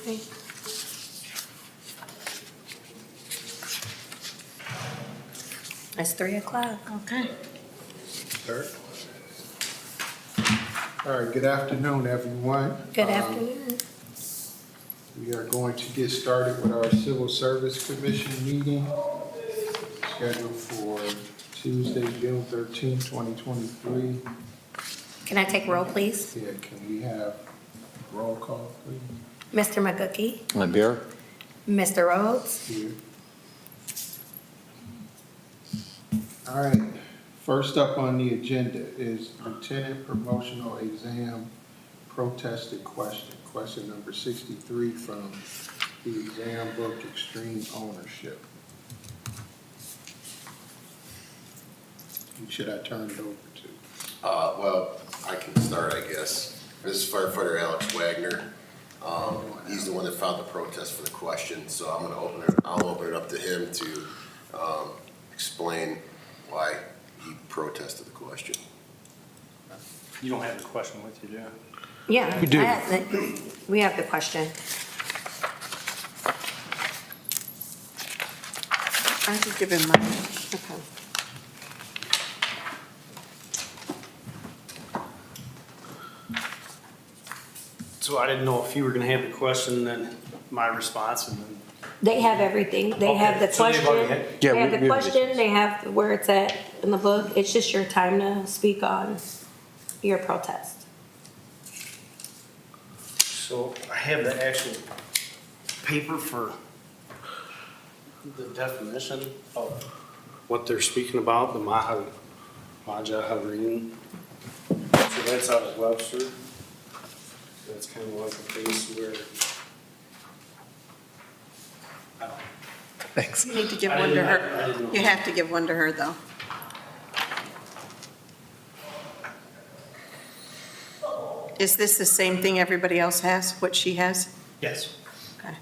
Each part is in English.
Okay. It's 3 o'clock. Okay. Sir. All right, good afternoon, everyone. Good afternoon. We are going to get started with our Civil Service Commission meeting scheduled for Tuesday, June 13, 2023. Can I take roll, please? Yeah, can we have roll call, please? Mr. McGookie? I'm here. Mr. Rhodes? Here. All right, first up on the agenda is Lieutenant Promotional Exam Protested Question. Question number 63 from the exam book, Extreme Ownership. Who should I turn it over to? Well, I can start, I guess. This is firefighter Alex Wagner. He's the one that filed the protest for the question, so I'll open it up to him to explain why he protested the question. You don't have the question with you, do you? Yeah. We do. We have the question. I could give him mine. Okay. So I didn't know if you were gonna have the question, then my response, and then. They have everything. They have the Okay, so they've question. already had- Yeah, They have we- the we- question, they have where it's at in the book. It's just your time to speak on your protest. So I have the actual paper for the definition of what they're speaking about, the Majaharin. So that's out of Webster. So that's kind of like a case where, I don't. Thanks. You need to give I one didn't- to I her. didn't know. You have to give one to her, though. Is this the same thing everybody else has, what she has? Yes. Okay.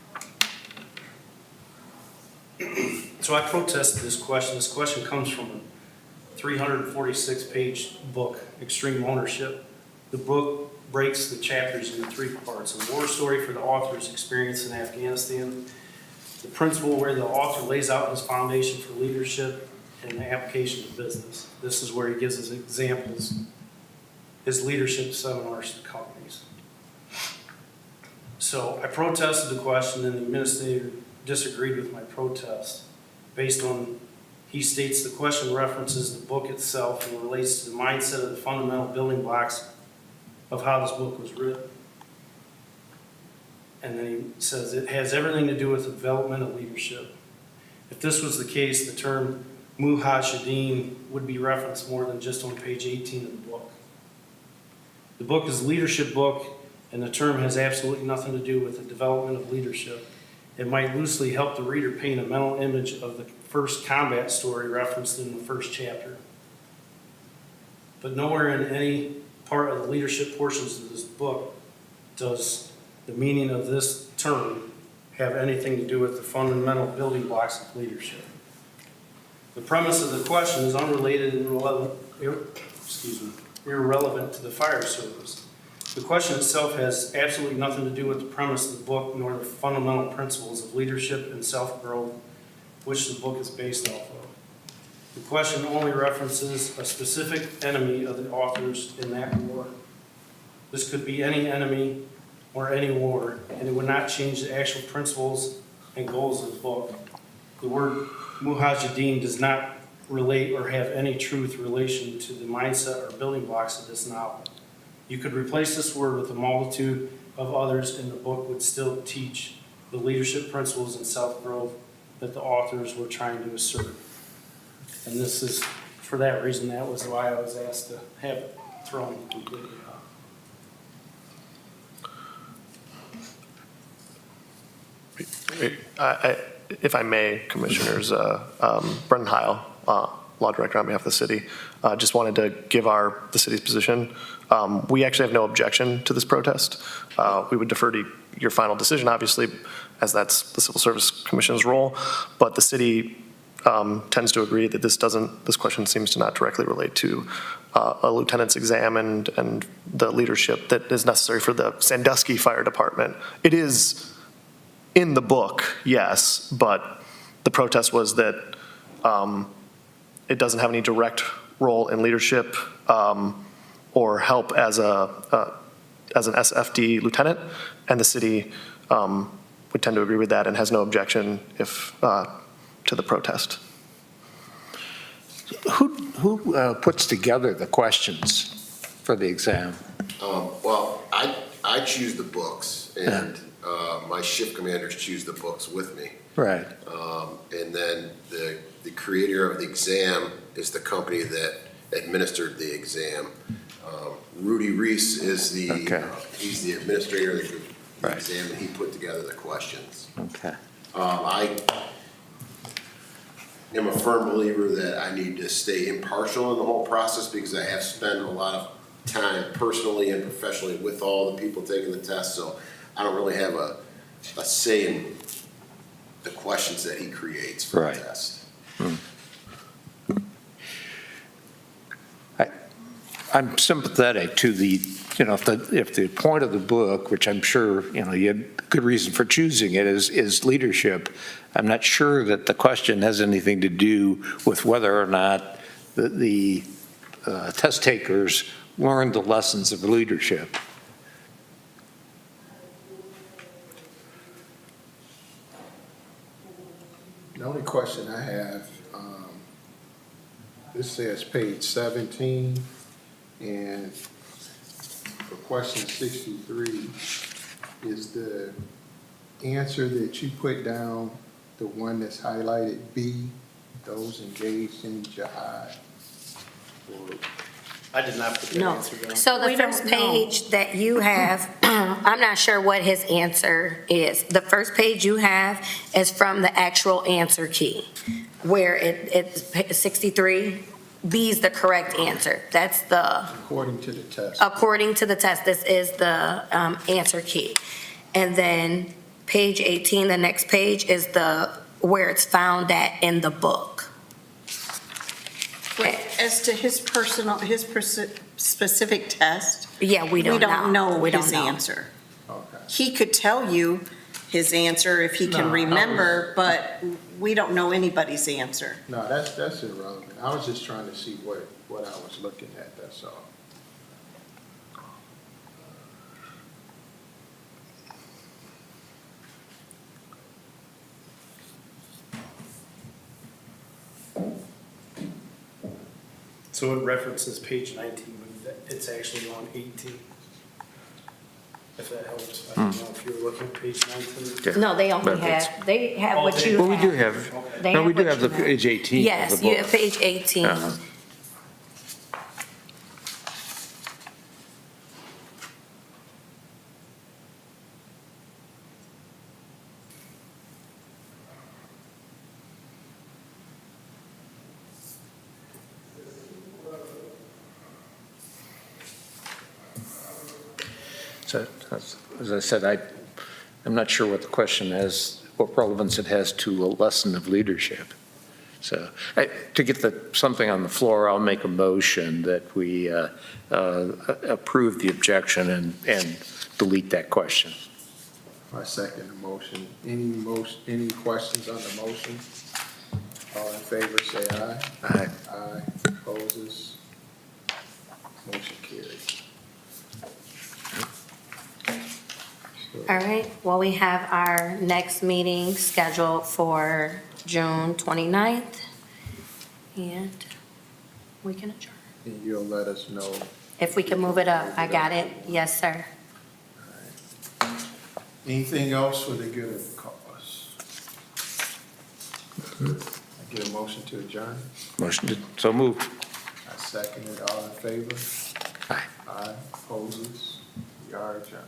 So I protested this question. This question comes from a 346-page book, Extreme Ownership. The book breaks the chapters into 3 parts. A war story for the author's experience in Afghanistan, the principle where the author lays out his foundation for leadership, and the application to business. This is where he gives us examples, his leadership seminars to companies. So I protested the question, and the administrator disagreed with my protest based on, he states the question references the book itself and relates to the mindset of the fundamental building blocks of how this book was written. And then he says it has everything to do with the development of leadership. If this was the case, the term Mujahideen would be referenced more than just on page 18 of the book. The book is a leadership book, and the term has absolutely nothing to do with the development of leadership. It might loosely help the reader paint a mental image of the first combat story referenced in the first chapter. But nowhere in any part of the leadership portions of this book does the meaning of this term have anything to do with the fundamental building blocks of leadership. The premise of the question is unrelated and irrelevant to the fire service. The question itself has absolutely nothing to do with the premise of the book nor the fundamental principles of leadership and self-growth, which the book is based off of. The question only references a specific enemy of the authors in that war. This could be any enemy or any war, and it would not change the actual principles and goals of the book. The word Mujahideen does not relate or have any truth relation to the mindset or building blocks of this novel. You could replace this word with a multitude of others, and the book would still teach the leadership principles and self-growth that the authors were trying to assert. And this is, for that reason, that was why I was asked to have it thrown completely out. If I may, Commissioners, Brendan Heil, Law Director on behalf of the city, just wanted to give the city's position. We actually have no objection to this protest. We would defer to your final decision, obviously, as that's the Civil Service Commission's role, but the city tends to agree that this question seems to not directly relate to a lieutenant's exam and the leadership that is necessary for the Sandusky Fire Department. It is in the book, yes, but the protest was that it doesn't have any direct role in leadership or help as an SFD lieutenant, and the city would tend to agree with that and has no objection if to the protest. Who puts together the questions for the exam? Well, I choose the books, and my shift commanders choose the books with me. Right. And then the creator of the exam is the company that administered the exam. Rudy Reese is he's the administrator of the Right. exam, and he put together the questions. Okay. I am a firm believer that I need to stay impartial in the whole process because I have spent a lot of time personally and professionally with all the people taking the test, so I don't really have a say in the questions that he creates for Right. the test. I'm sympathetic to the, if the point of the book, which I'm sure, you had good reason for choosing it, is leadership, I'm not sure that the question has anything to do with whether or not the test takers learned the lessons of leadership. The only question I have, this says page 17, and for question 63, is the answer that you put down the one that's highlighted B, those engaged in jihad? Or I did not put that No. answer down. So the We don't first know. page that you have, I'm not sure what his answer is. The first page you have is from the actual answer key, where it's 63. B is the correct answer. That's the, according to the test? according to the test, this is the answer key. And then page 18, the next page, is where it's found at in the book. As to his specific test, Yeah, we we don't know. don't know We don't his know. answer. Okay. He could tell you his answer if he No, can I remember, but we don't know anybody's answer. No, that's irrelevant. I was just trying to see what I was looking at, that's all. So it references page 19, but it's actually on 18. If that helps. I don't know if you were looking at page 19. No, they only But it's- have what you Well, we do have. have, They no, we have do what have the you have. page 18 of the Yes, book. you have page 18. Uh-huh. So, as I said, I'm not sure what the question is, what relevance it has to a lesson of leadership. So, to get something on the floor, I'll make a motion that we approve the objection and delete that question. I second the motion. Any questions on the motion? All in favor, say aye. Aye. Aye. Opposes? Motion carries. All right, well, we have our next meeting scheduled for June 29th, and we can adjourn. And you'll let us know. If we can move it up, I got it. Yes, sir. Anything else for the good of the cause? I get a motion to adjourn. Motion to, so moved. I second it. All in favor? Aye. Aye. Opposes? We are adjourned.